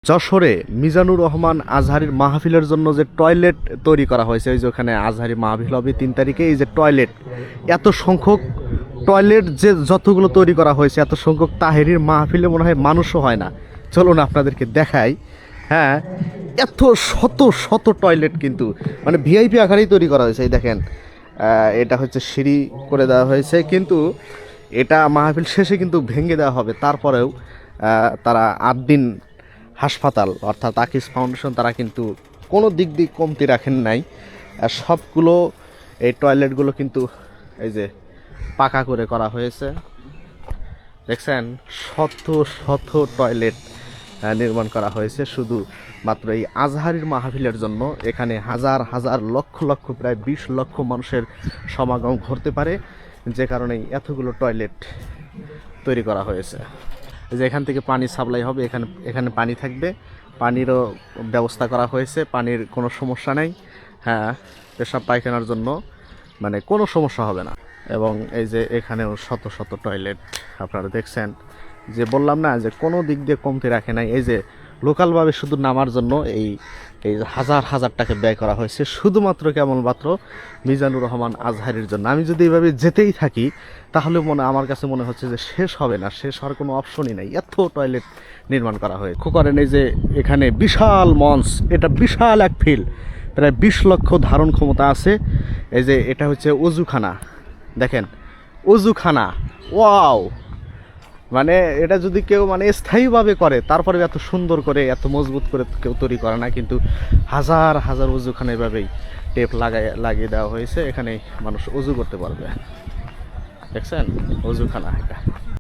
যশোরে মিজানুর রহমান আজহারীর মাহফিলের জন্য যে টয়লেট তৈরি করা হয়েছে, ওই যে ওখানে আজহারী মাহফিল হবে 3 তারিখে, এই যে টয়লেট, এত সংখ্যক টয়লেট যে যতগুলো তৈরি করা হয়েছে, এত সংখ্যক তাহেরির মাহফিলে মনে হয় মানুষও হয় না। চলুন আপনাদেরকে দেখাই। হ্যাঁ, এত শত শত টয়লেট কিন্তু মানে ভিআইপি আকারেই তৈরি করা হয়েছে। এই দেখেন, এটা হচ্ছে সিঁড়ি করে দেওয়া হয়েছে, কিন্তু এটা মাহফিল শেষে কিন্তু ভেঙে দেওয়া হবে। তারপরেও তারা 8 দিন হাসপাতাল অর্থাৎ আকিস ফাউন্ডেশন তারা কিন্তু কোনো দিক কমতি রাখেন নাই। সবগুলো এই টয়লেটগুলো কিন্তু এই যে পাকা করে করা হয়েছে। দেখছেন, শত শত টয়লেট নির্মাণ করা হয়েছে শুধু মাত্র এই আজহারীর মাহফিলের জন্য। এখানে হাজার হাজার লক্ষ লক্ষ প্রায় 20 লক্ষ মানুষের সমাগম ঘটতে পারে, যে কারণেই এতগুলো টয়লেট তৈরি করা হয়েছে। যে এখান থেকে পানি সাপ্লাই হবে, এখানে পানি থাকবে, পানিরও ব্যবস্থা করা হয়েছে, পানির কোনো সমস্যা নেই। হ্যাঁ, পেশাব পায়খানার জন্য মানে কোনো সমস্যা হবে না। এবং এই যে এখানেও শত শত টয়লেট আপনারা দেখছেন, যে বললাম না যে কোনো দিক দিয়ে কমতি রাখে নাই। এই যে লোকালভাবে শুধু নামার জন্য এই হাজার হাজার টাকা ব্যয় করা হয়েছে শুধুমাত্র কেবলমাত্র মিজানুর রহমান আজহারীর জন্য। আমি যদি এভাবে যেতেই থাকি তাহলে আমার কাছে মনে হচ্ছে যে শেষ হবে না, শেষ হওয়ার কোনো অপশনই নাই, এত টয়লেট নির্মাণ করা হয়েছে। লক্ষ্য করেন, এই যে এখানে বিশাল মঞ্চ, এটা বিশাল এক ফিল্ড, প্রায় 20 লক্ষ ধারণ ক্ষমতা আছে। এই যে এটা হচ্ছে অজুখানা, দেখেন অজুখানা, ওয়াও! মানে এটা যদি কেউ মানে স্থায়ীভাবে করে, তারপরে এত সুন্দর করে এত মজবুত করে কেউ তৈরি করে না, কিন্তু হাজার হাজার অজুখানা এভাবেই টেপ লাগিয়ে দেওয়া হয়েছে। এখানে মানুষ অজু করতে পারবে। দেখছেন অজুখানা এটা।